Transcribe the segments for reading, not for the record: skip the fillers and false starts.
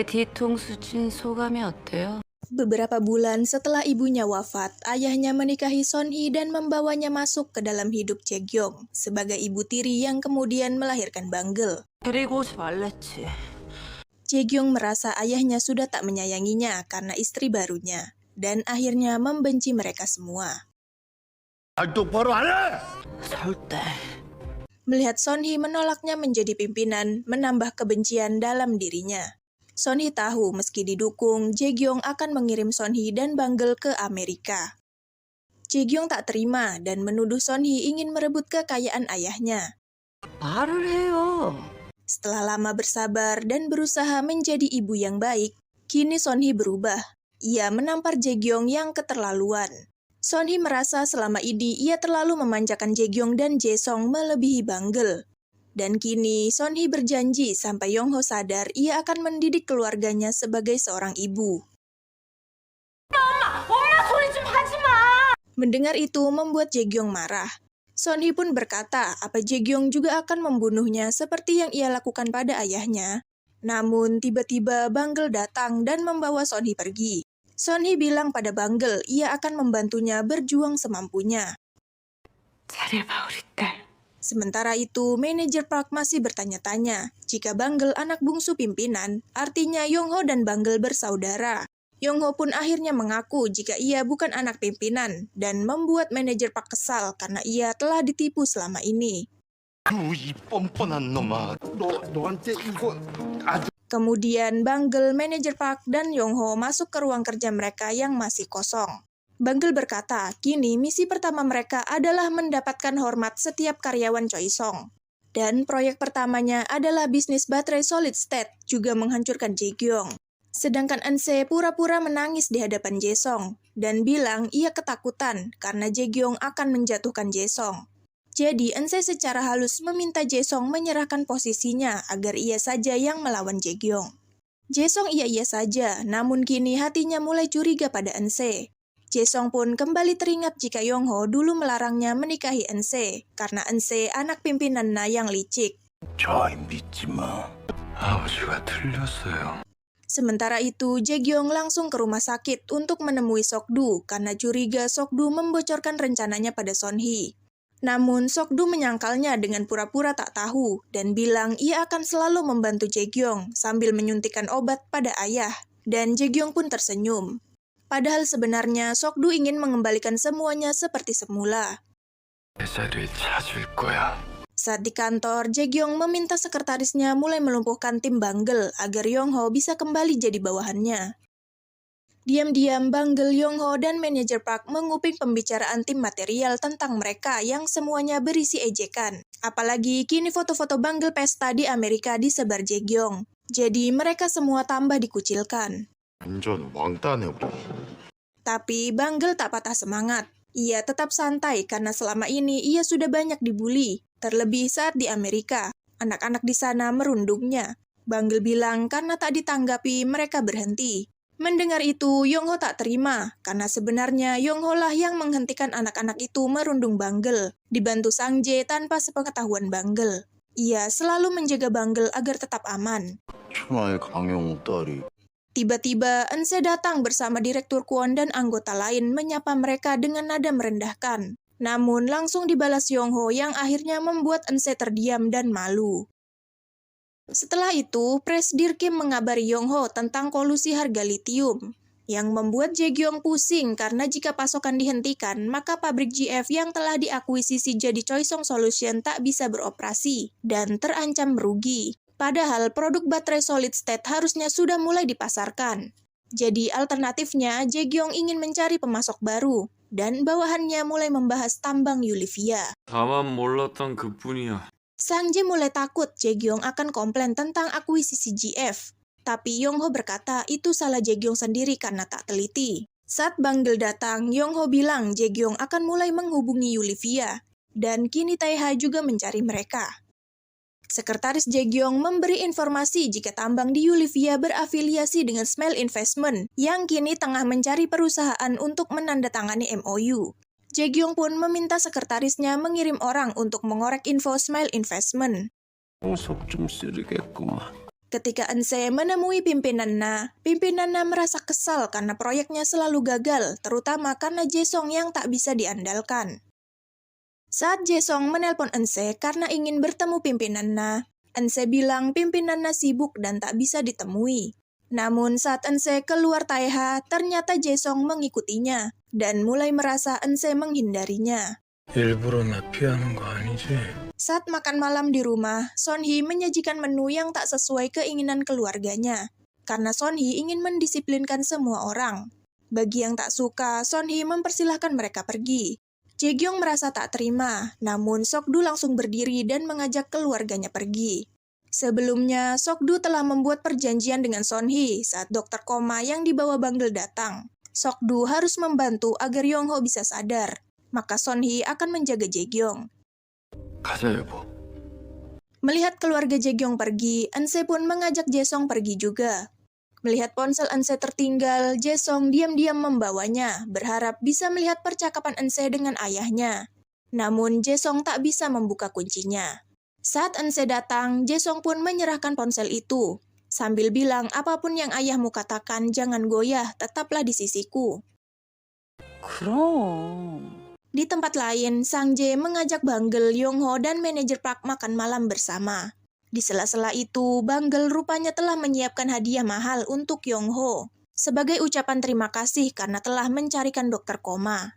뒤통수 친 소감이 어때요? Beberapa bulan setelah ibunya wafat, ayahnya menikahi Sonhee dan membawanya masuk ke dalam hidup Jaekyung sebagai ibu tiri yang kemudian melahirkan Banggel. 데리고 오지 말랬지. Jaekyung merasa ayahnya sudah tak menyayanginya karena istri barunya, dan akhirnya membenci mereka semua. 똑바로 안 해! 절대. Melihat Sonhee menolaknya menjadi pimpinan, menambah kebencian dalam dirinya. Sonhee tahu meski didukung, Jaekyung akan mengirim Sonhee dan Banggel ke Amerika. Jaekyung tak terima dan menuduh Sonhee ingin merebut kekayaan ayahnya. 말을 해요. Setelah lama bersabar dan berusaha menjadi ibu yang baik, kini Sonhee berubah. Ia menampar Jaekyung yang keterlaluan. Sonhee merasa selama ini ia terlalu memanjakan Jaekyung dan Jaesong melebihi Banggel. Dan kini Sonhee berjanji sampai Yongho sadar ia akan mendidik keluarganya sebagai seorang ibu. 엄마 소리 좀 하지 마. Mendengar itu membuat Jaekyung marah. Sonhee pun berkata apa Jaekyung juga akan membunuhnya seperti yang ia lakukan pada ayahnya. Namun tiba-tiba Banggel datang dan membawa Sonhee pergi. Sonhee bilang pada Banggel ia akan membantunya berjuang semampunya. 잘해봐 우리 딸. Sementara itu, manajer Park masih bertanya-tanya, jika Banggel anak bungsu pimpinan, artinya Yongho dan Banggel bersaudara. Yongho pun akhirnya mengaku jika ia bukan anak pimpinan, dan membuat manajer Park kesal karena ia telah ditipu selama ini. 이 뻔뻔한 놈아. 너한테 이거 아주... Kemudian Banggel, manajer Park, dan Yongho masuk ke ruang kerja mereka yang masih kosong. Banggel berkata, kini misi pertama mereka adalah mendapatkan hormat setiap karyawan Choi Song. Dan proyek pertamanya adalah bisnis baterai solid state, juga menghancurkan Jaekyung. Sedangkan Eunse pura-pura menangis di hadapan Jaesong, dan bilang ia ketakutan karena Jaekyung akan menjatuhkan Jaesong. Jadi Eunse secara halus meminta Jaesong menyerahkan posisinya agar ia saja yang melawan Jaekyung. Jaesong iya-iya saja, namun kini hatinya mulai curiga pada Eunse. Jaesong pun kembali teringat jika Yongho dulu melarangnya menikahi Eunse karena Eunse anak pimpinan Na yang licik. 저희 믿지 마. 아버지가 틀렸어요. Sementara itu, Jaekyung langsung ke rumah sakit untuk menemui Sokdu karena curiga Sokdu membocorkan rencananya pada Sonhee. Namun, Sokdu menyangkalnya dengan pura-pura tak tahu dan bilang ia akan selalu membantu Jaekyung sambil menyuntikkan obat pada ayah, dan Jaekyung pun tersenyum. Padahal sebenarnya Sokdu ingin mengembalikan semuanya seperti semula. 내 자리를 찾을 거야. Saat di kantor, Jaekyung meminta sekretarisnya mulai melumpuhkan tim Banggel agar Yongho bisa kembali jadi bawahannya. Diam-diam Banggel, Yongho, dan manajer Park menguping pembicaraan tim material tentang mereka yang semuanya berisi ejekan. Apalagi kini foto-foto Banggel pesta di Amerika disebar Jaekyung. Jadi mereka semua tambah dikucilkan. 완전 왕따네 우리. Tapi Banggel tak patah semangat. Ia tetap santai karena selama ini ia sudah banyak dibully, terlebih saat di Amerika. Anak-anak di sana merundungnya. Banggel bilang karena tak ditanggapi mereka berhenti. Mendengar itu, Yongho tak terima, karena sebenarnya Yongho lah yang menghentikan anak-anak itu merundung Banggel, dibantu Sang Jae tanpa sepengetahuan Banggel. Ia selalu menjaga Banggel agar tetap aman. 천하의 강용 딸이. Tiba-tiba, Eunse datang bersama Direktur Kwon dan anggota lain menyapa mereka dengan nada merendahkan. Namun, langsung dibalas Yongho yang akhirnya membuat Eunse terdiam dan malu. Setelah itu, Presidir Kim mengabari Yongho tentang kolusi harga litium, yang membuat Jaekyung pusing karena jika pasokan dihentikan, maka pabrik GF yang telah diakuisisi jadi Choi Song Solution tak bisa beroperasi dan terancam merugi. Padahal produk baterai solid state harusnya sudah mulai dipasarkan. Jadi alternatifnya, Jaekyung ingin mencari pemasok baru, dan bawahannya mulai membahas tambang Yulivia. 다만 몰랐던 그뿐이야. Sang Jae mulai takut Jaekyung akan komplain tentang akuisisi GF. Tapi Yongho berkata itu salah Jaekyung sendiri karena tak teliti. Saat Banggel datang, Yongho bilang Jaekyung akan mulai menghubungi Yulivia. Dan kini Taeha juga mencari mereka. Sekretaris Jaekyung memberi informasi jika tambang di Yulivia berafiliasi dengan Smile Investment yang kini tengah mencari perusahaan untuk menandatangani MOU. Jaekyung pun meminta sekretarisnya mengirim orang untuk mengorek info Smile Investment. 속 좀 쓰리겠구만. Ketika Ense menemui pimpinan Na merasa kesal karena proyeknya selalu gagal, terutama karena Jae-song yang tak bisa diandalkan. Saat Jae-song menelpon Ense karena ingin bertemu pimpinan Na, Ense bilang pimpinan Na sibuk dan tak bisa ditemui. Namun saat Ense keluar Taeha, ternyata Jae-song mengikutinya dan mulai merasa Ense menghindarinya. 일부러 나 피하는 거 아니지? Saat makan malam di rumah, Son-hee menyajikan menu yang tak sesuai keinginan keluarganya. Karena Son-hee ingin mendisiplinkan semua orang. Bagi yang tak suka, Son-hee mempersilahkan mereka pergi. Jae-gyong merasa tak terima, namun Sok-du langsung berdiri dan mengajak keluarganya pergi. Sebelumnya, Sok-du telah membuat perjanjian dengan Son-hee saat dokter koma yang dibawa Bangle datang. Sok-du harus membantu agar Yong-ho bisa sadar. Maka Son-hee akan menjaga Jae-gyong. 가자 여보. Melihat keluarga Jae-gyong pergi, Ense pun mengajak Jae-song pergi juga. Melihat ponsel Ense tertinggal, Jae-song diam-diam membawanya, berharap bisa melihat percakapan Ense dengan ayahnya. Namun Jae-song tak bisa membuka kuncinya. Saat Ense datang, Jae-song pun menyerahkan ponsel itu, sambil bilang apapun yang ayahmu katakan jangan goyah, tetaplah di sisiku. 그럼. Di tempat lain, Sang Jae mengajak Bangle, Yong-ho, dan manajer Park makan malam bersama. Di sela-sela itu, Bangle rupanya telah menyiapkan hadiah mahal untuk Yong-ho, sebagai ucapan terima kasih karena telah mencarikan dokter koma.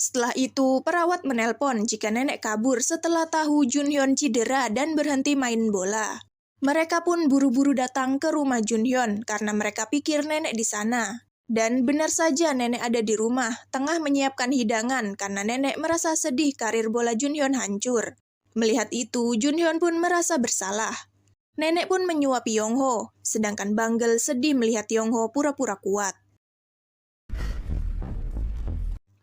Setelah itu, perawat menelpon jika nenek kabur setelah tahu Junhyun cedera dan berhenti main bola. Mereka pun buru-buru datang ke rumah Junhyun karena mereka pikir nenek di sana. Dan benar saja nenek ada di rumah, tengah menyiapkan hidangan karena nenek merasa sedih karir bola Junhyun hancur. Melihat itu, Junhyun pun merasa bersalah. Nenek pun menyuapi Yong-ho, sedangkan Bangle sedih melihat Yong-ho pura-pura kuat.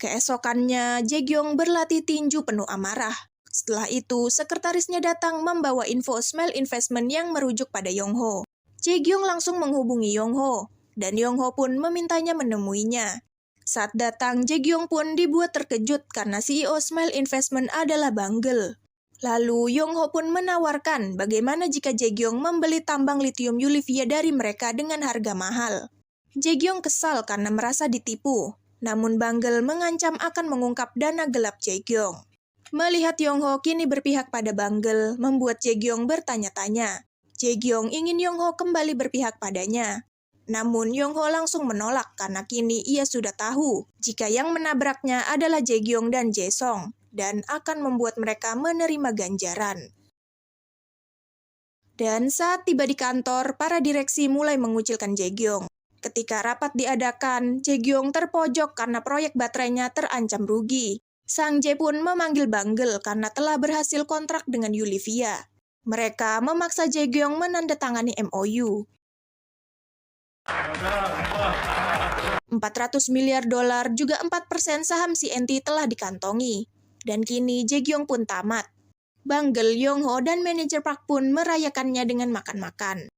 Keesokannya, Jae-gyong berlatih tinju penuh amarah. Setelah itu, sekretarisnya datang membawa info Smile Investment yang merujuk pada Yong-ho. Jae-gyong langsung menghubungi Yong-ho, dan Yong-ho pun memintanya menemuinya. Saat datang, Jae-gyong pun dibuat terkejut karena CEO Smile Investment adalah Bangle. Lalu, Yong-ho pun menawarkan bagaimana jika Jae-gyong membeli tambang litium Yulivia dari mereka dengan harga mahal. Jae-gyong kesal karena merasa ditipu, namun Bangle mengancam akan mengungkap dana gelap Jae-gyong. Melihat Yong-ho kini berpihak pada Bangle, membuat Jae-gyong bertanya-tanya. Jae-gyong ingin Yong-ho kembali berpihak padanya. Namun Yong-ho langsung menolak karena kini ia sudah tahu jika yang menabraknya adalah Jae-gyong dan Jae-song dan akan membuat mereka menerima ganjaran. Dan saat tiba di kantor, para direksi mulai mengucilkan Jae-gyong. Ketika rapat diadakan, Jae-gyong terpojok karena proyek baterainya terancam rugi. Sang Jae pun memanggil Bangle karena telah berhasil kontrak dengan Yulivia. Mereka memaksa Jae-gyong menandatangani MOU. $400 miliar juga 4% saham CNT telah dikantongi. Dan kini Jae-gyong pun tamat. Bangle, Yong-ho, dan manajer Park pun merayakannya dengan makan-makan.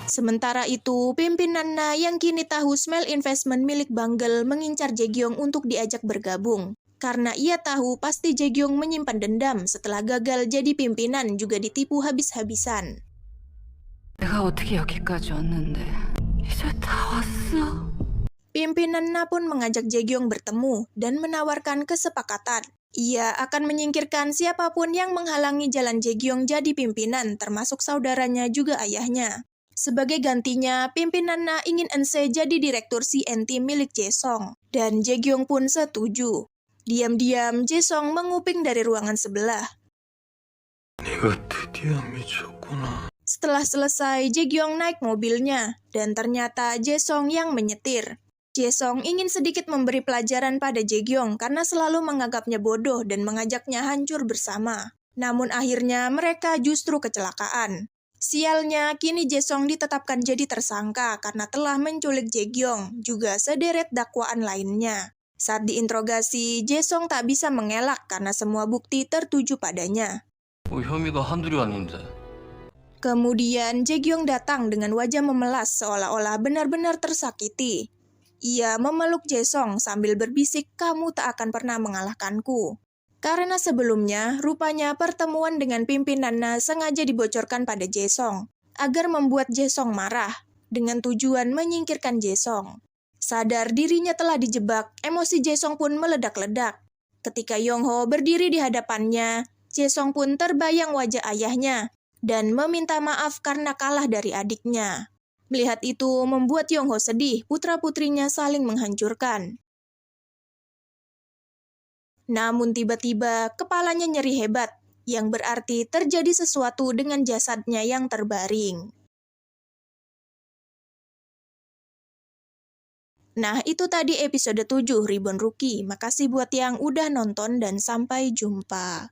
Sementara itu, pimpinan Na yang kini tahu Smile Investment milik Bangle mengincar Jae-gyong untuk diajak bergabung. Karena ia tahu pasti Jae-gyong menyimpan dendam setelah gagal jadi pimpinan juga ditipu habis-habisan. 내가 어떻게 여기까지 왔는데 이제 다 왔어? Pimpinan Na pun mengajak Jae-gyong bertemu dan menawarkan kesepakatan. Ia akan menyingkirkan siapapun yang menghalangi jalan Jae-gyong jadi pimpinan, termasuk saudaranya juga ayahnya. Sebagai gantinya, pimpinan Na ingin Ense jadi direktur CNT milik Jae-song, dan Jae-gyong pun setuju. Diam-diam, Jae-song menguping dari ruangan sebelah. 네가 드디어 미쳤구나. Setelah selesai, Jae-gyong naik mobilnya, dan ternyata Jae-song yang menyetir. Jae-song ingin sedikit memberi pelajaran pada Jae-gyong karena selalu menganggapnya bodoh dan mengajaknya hancur bersama. Namun akhirnya mereka justru kecelakaan. Sialnya, kini Jae-song ditetapkan jadi tersangka karena telah menculik Jae-gyong, juga sederet dakwaan lainnya. Saat diinterogasi, Jae-song tak bisa mengelak karena semua bukti tertuju padanya. 혐의가 한둘이 아닌데. Kemudian Jae-gyong datang dengan wajah memelas seolah-olah benar-benar tersakiti. Ia memeluk Jae-song sambil berbisik, "Kamu tak akan pernah mengalahkanku." Karena sebelumnya, rupanya pertemuan dengan pimpinan Na sengaja dibocorkan pada Jae-song, agar membuat Jae-song marah, dengan tujuan menyingkirkan Jae-song. Sadar dirinya telah dijebak, emosi Jae-song pun meledak-ledak. Ketika Yong-ho berdiri di hadapannya, Jae-song pun terbayang wajah ayahnya, dan meminta maaf karena kalah dari adiknya. Melihat itu membuat Yong-ho sedih, putra-putrinya saling menghancurkan. Namun tiba-tiba kepalanya nyeri hebat, yang berarti terjadi sesuatu dengan jasadnya yang terbaring. Nah, itu tadi episode 7 Reborn Rookie. Makasih buat yang udah nonton dan sampai jumpa.